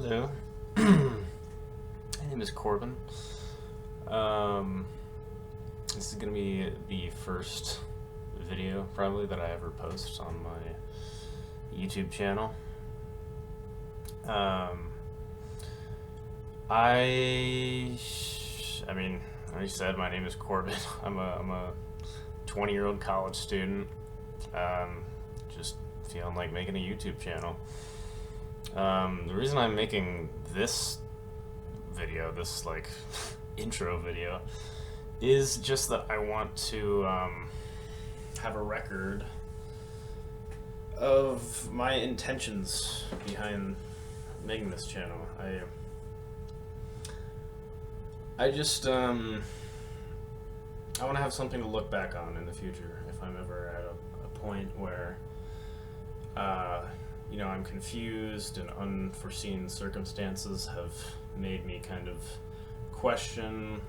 Hello. My name is Corbin. This is gonna be the first video probably that I ever post on my YouTube channel. I mean, like I said, my name is Corbin. I'm a 20-year-old college student. Just feeling like making a YouTube channel. The reason I'm making this video, this like intro video, is just that I want to have a record of my intentions behind making this channel. I just I want to have something to look back on in the future if I'm ever at a point where I'm confused and unforeseen circumstances have made me kind of question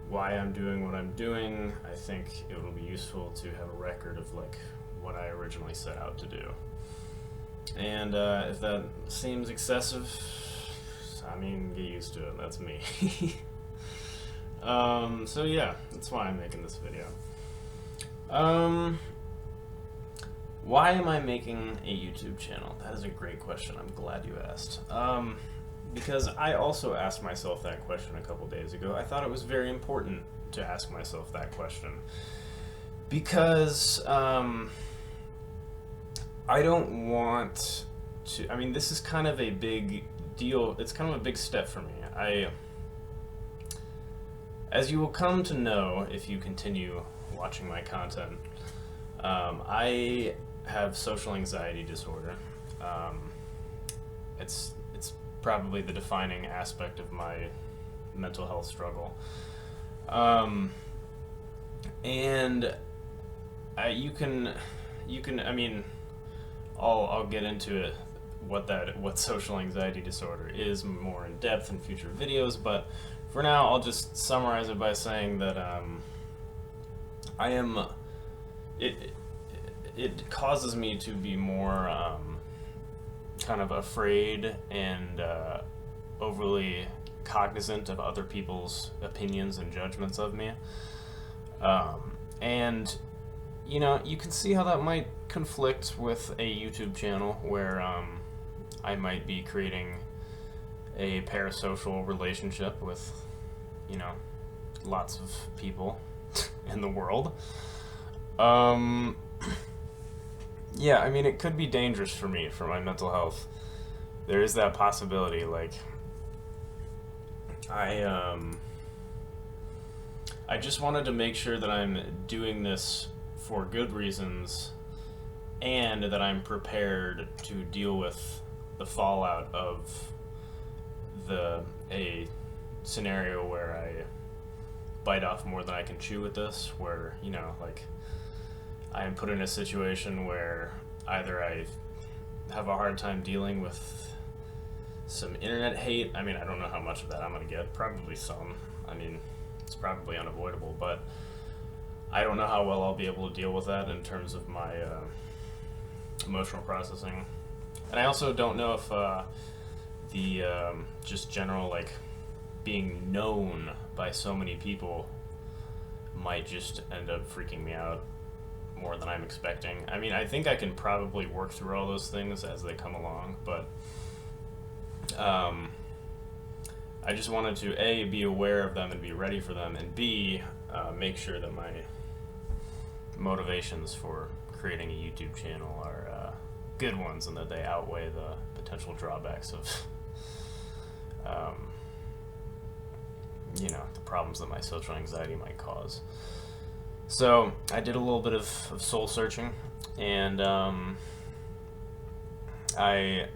why I'm doing what I'm doing. I think it will be useful to have a record of like what I originally set out to do. And if that seems excessive, I mean, get used to it. That's me. So yeah, that's why I'm making this video. Why am I making a YouTube channel? That is a great question. I'm glad you asked. Because I also asked myself that question a couple days ago. I thought it was very important to ask myself that question. Because I don't want to... I mean, this is kind of a big deal. It's kind of a big step for me. As you will come to know if you continue watching my content, I have social anxiety disorder. It's probably the defining aspect of my mental health struggle. And you can I mean, I'll get into it what social anxiety disorder is more in depth in future videos, but for now I'll just summarize it by saying that it causes me to be more kind of afraid and overly cognizant of other people's opinions and judgments of me. And you can see how that might conflict with a YouTube channel where I might be creating a parasocial relationship with lots of people in the world. Yeah, I mean, it could be dangerous for me, for my mental health. There is that possibility. Like, I just wanted to make sure that I'm doing this for good reasons and that I'm prepared to deal with the fallout of a scenario where I bite off more than I can chew with this, where, like, I am put in a situation where either I have a hard time dealing with some internet hate. I mean, I don't know how much of that I'm going to get. Probably some. I mean, it's probably unavoidable, but I don't know how well I'll be able to deal with that in terms of my emotional processing. And I also don't know if the just general, like, being known by so many people might just end up freaking me out more than I'm expecting. I mean, I think I can probably work through all those things as they come along, but I just wanted to A, be aware of them and be ready for them, and B, make sure that my motivations for creating a YouTube channel are good ones and that they outweigh the potential drawbacks of the problems that my social anxiety might cause. So I did a little bit of soul searching, and I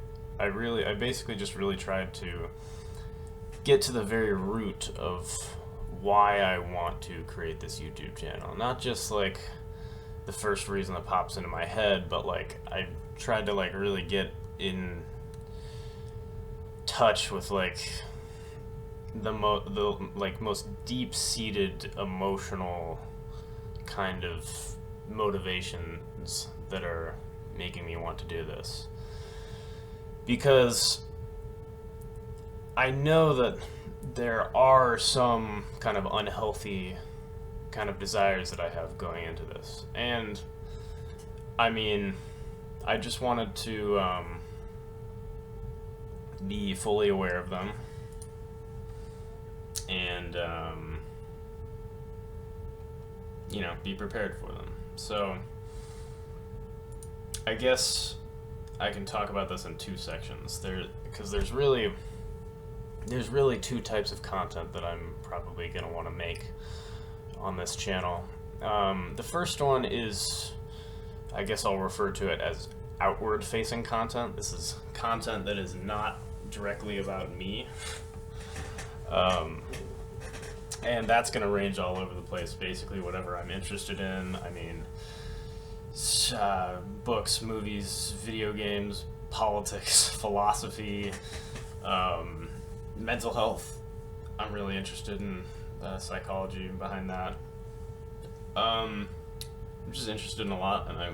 basically just really tried to get to the very root of why I want to create this YouTube channel. Not just like the first reason that pops into my head, but like I tried to like really get in touch with like the most deep-seated emotional kind of motivations that are making me want to do this. Because I know that there are some kind of unhealthy kind of desires that I have going into this. And I mean, I just wanted to be fully aware of them and, you know, be prepared for them. So, I guess I can talk about this in two sections. Because there's really two types of content that I'm probably going to want to make on this channel. The first one is, I guess I'll refer to it as outward-facing content. This is content that is not directly about me. And that's going to range all over the place, basically whatever I'm interested in. I mean, books, movies, video games, politics, philosophy, mental health. I'm really interested in psychology behind that. I'm just interested in a lot, and I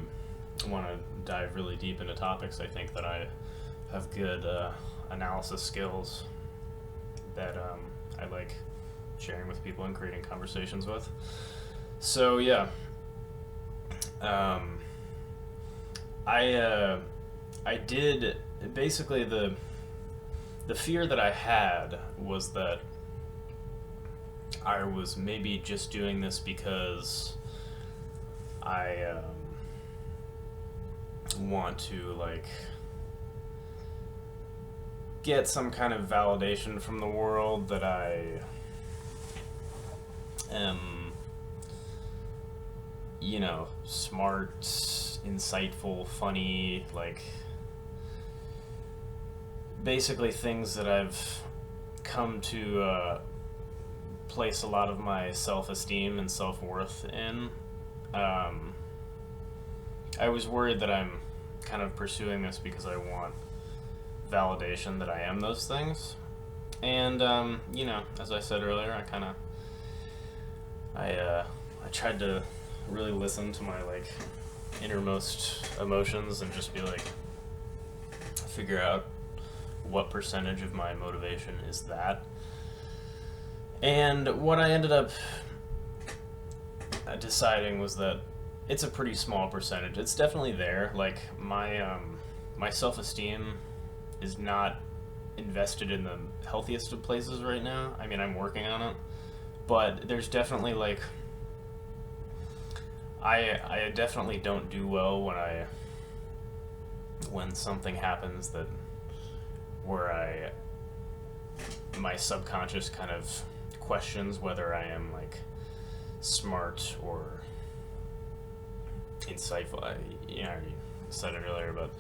want to dive really deep into topics. I think that I have good analysis skills that I like sharing with people and creating conversations with. So yeah, I did basically the fear that I had was that I was maybe just doing this because I want to like get some kind of validation from the world that I am, you know, smart, insightful, funny, like basically things that I've come to place a lot of my self-esteem and self-worth in. I was worried that I'm kind of pursuing this because I want validation that I am those things. And, you know, as I said earlier, I tried to really listen to my, like, innermost emotions and just be like, figure out what percentage of my motivation is that. And what I ended up deciding was that it's a pretty small percentage. It's definitely there. Like, my self-esteem is not invested in the healthiest of places right now. I mean, I'm working on it, but there's definitely like I definitely don't do well when something happens that where my subconscious kind of questions whether I am like smart or insightful. I already said it earlier, but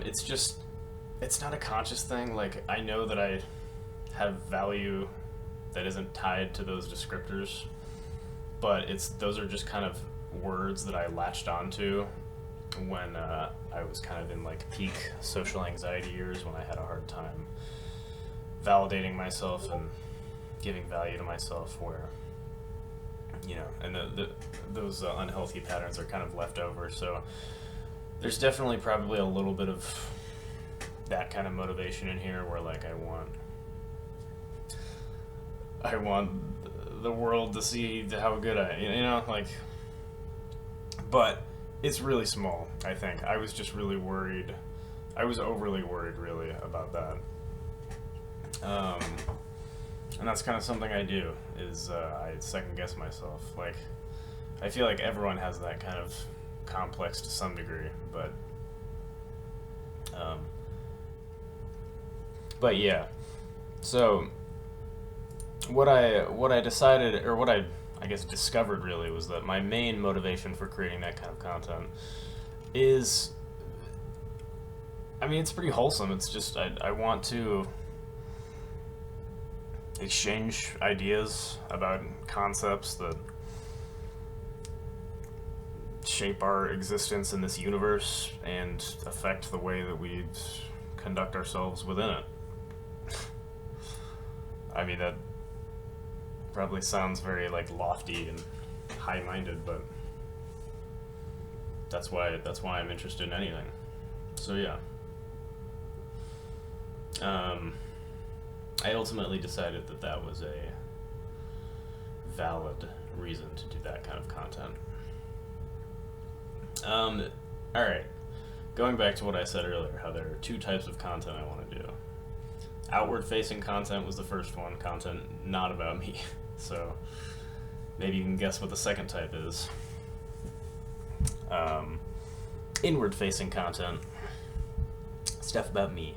it's not a conscious thing. Like, I know that I have value that isn't tied to those descriptors, but those are just kind of words that I latched onto when I was kind of in like peak social anxiety years, when I had a hard time validating myself and giving value to myself, where, you know, and those unhealthy patterns are kind of left over. So there's definitely probably a little bit of that kind of motivation in here, where like I want the world to see how good you know, like, but it's really small. I think I was just really worried. I was overly worried, really, about that. And that's kind of something I do, is I second guess myself. Like, I feel like everyone has that kind of complex to some degree, but yeah. So what I decided, or what I guess discovered, really, was that my main motivation for creating that kind of content is, I mean, it's pretty wholesome. It's just I want to exchange ideas about concepts that shape our existence in this universe and affect the way that we conduct ourselves within it. I mean, that probably sounds very like lofty and high-minded, but that's why I'm interested in anything. So yeah. I ultimately decided that that was a valid reason to do that kind of content. Alright. Going back to what I said earlier, how there are two types of content I want to do. Outward-facing content was the first one, content not about me. So maybe you can guess what the second type is. Inward-facing content, stuff about me.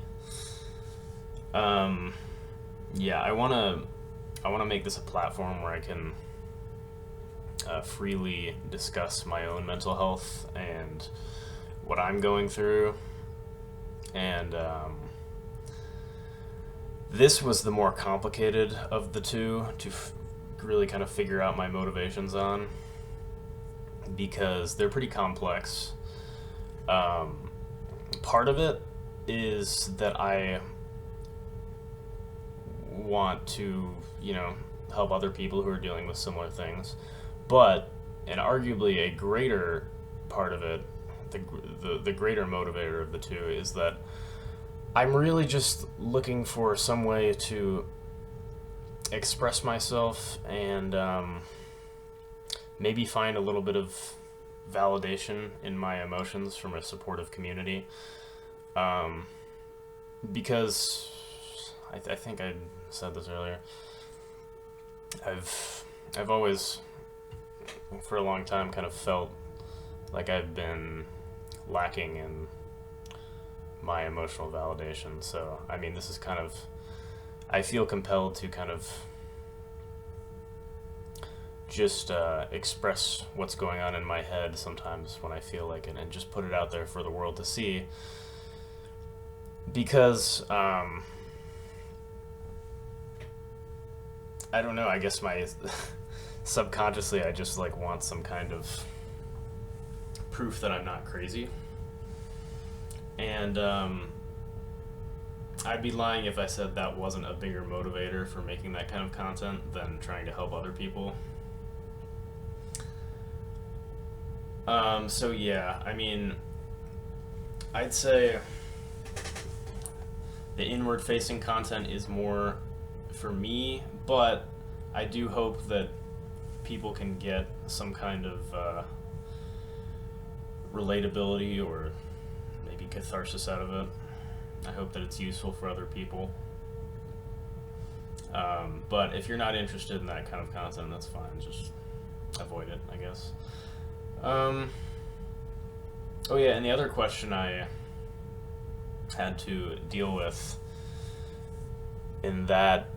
Yeah, I wanna make this a platform where I can freely discuss my own mental health and what I'm going through, and this was the more complicated of the two to really kind of figure out my motivations on, because they're pretty complex. Part of it is that I want to, help other people who are dealing with similar things, but, and arguably a greater part of it, the greater motivator of the two, is that I'm really just looking for some way to express myself and maybe find a little bit of validation in my emotions from a supportive community, because I think I said this earlier, I've always, for a long time, kind of felt like I've been lacking in my emotional validation. So, I mean, this is kind of, I feel compelled to kind of just express what's going on in my head sometimes when I feel like it, and just put it out there for the world to see, because I don't know, I guess my subconsciously I just like want some kind of proof that I'm not crazy. And I'd be lying if I said that wasn't a bigger motivator for making that kind of content than trying to help other people. So yeah, I mean, I'd say the inward-facing content is more for me, but I do hope that people can get some kind of relatability or maybe catharsis out of it. I hope that it's useful for other people. But if you're not interested in that kind of content, that's fine. Just avoid it, I guess. Oh yeah, and the other question I had to deal with in that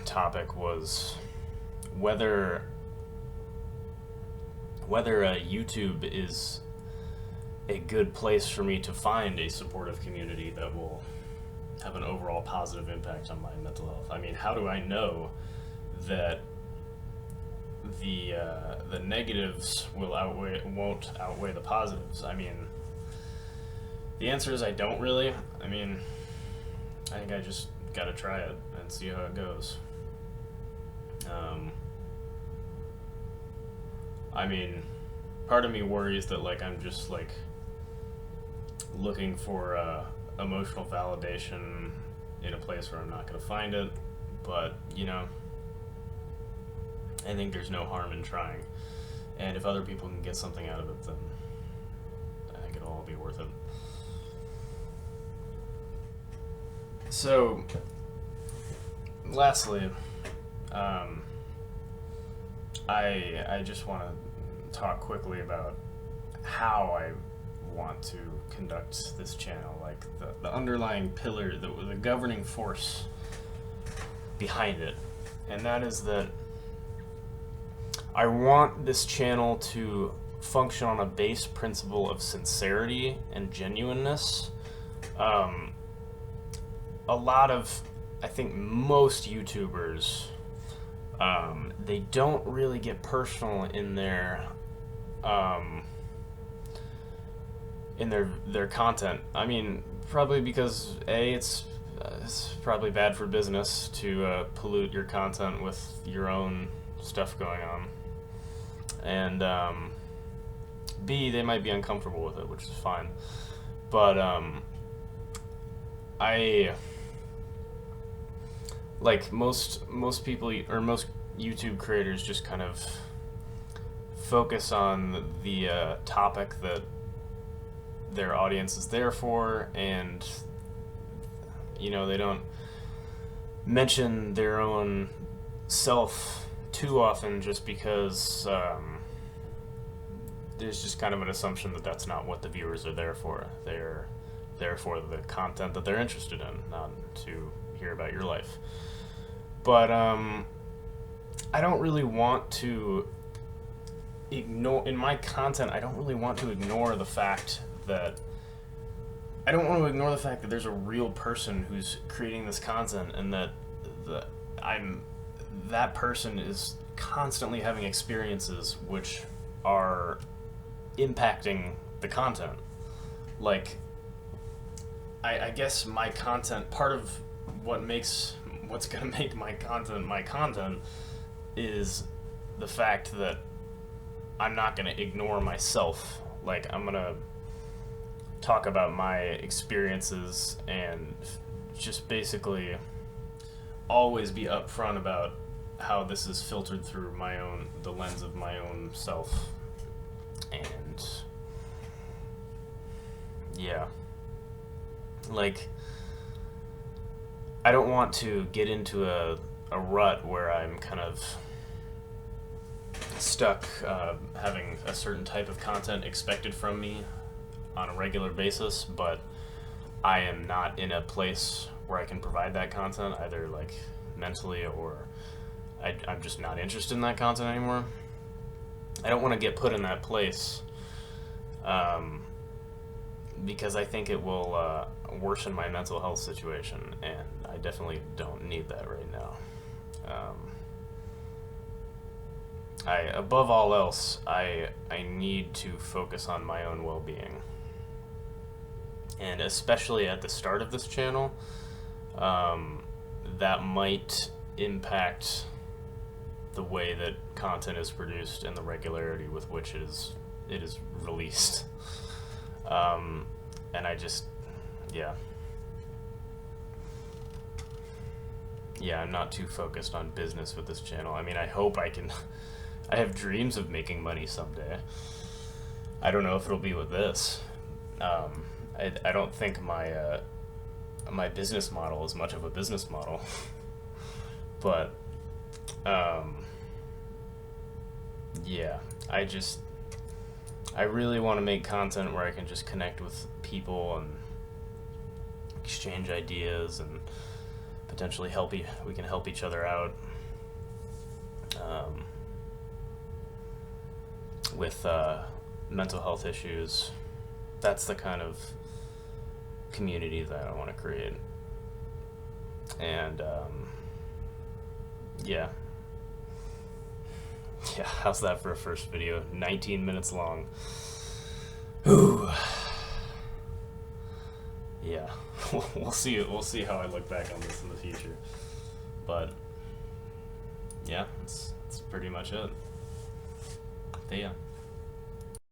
topic was whether YouTube is a good place for me to find a supportive community that will have an overall positive impact on my mental health. I mean, how do I know that the negatives won't outweigh the positives? I mean, the answer is I don't really. I mean, I think I just gotta try it and see how it goes. I mean, part of me worries that like I'm just like looking for emotional validation in a place where I'm not gonna find it, but I think there's no harm in trying, and if other people can get something out of it, then I think it'll all be worth it. So, lastly, I just want to talk quickly about how I want to conduct this channel, like the underlying pillar, the governing force behind it, and that is that I want this channel to function on a base principle of sincerity and genuineness. A lot of, I think most YouTubers, they don't really get personal in their content. I mean, probably because it's probably bad for business to pollute your content with your own stuff going on, and B, they might be uncomfortable with it, which is fine. But like most people or most YouTube creators just kind of focus on the topic that their audience is there for, and they don't mention their own self too often, just because there's just kind of an assumption that that's not what the viewers are there for. They're there for the content that they're interested in, not to hear about your life. But I don't really want to ignore, in my content, I don't really want to ignore the fact that there's a real person who's creating this content, and that that person is constantly having experiences which are impacting the content. Like, I guess my content, part of what's gonna make my content is the fact that I'm not gonna ignore myself. Like, I'm gonna talk about my experiences and just basically always be upfront about how this is filtered through the lens of my own self. And yeah, like, I don't want to get into a rut where I'm kind of stuck having a certain type of content expected from me on a regular basis, but I am not in a place where I can provide that content, either like mentally, or I'm just not interested in that content anymore. I don't want to get put in that place, because I think it will worsen my mental health situation, and I definitely don't need that right now. Above all else, I need to focus on my own well-being, and especially at the start of this channel, that might impact the way that content is produced and the regularity with which it is released. And I just, yeah, I'm not too focused on business with this channel. I mean, I hope I have dreams of making money someday. I don't know if it'll be with this. I don't think my business model is much of a business model, but yeah, I really want to make content where I can just connect with people and exchange ideas, and potentially we can help each other out with mental health issues. That's the kind of community that I want to create. And yeah, how's that for a first video? 19 minutes long. Ooh. Yeah, we'll see how I look back on this in the future. But yeah, that's pretty much it. See ya.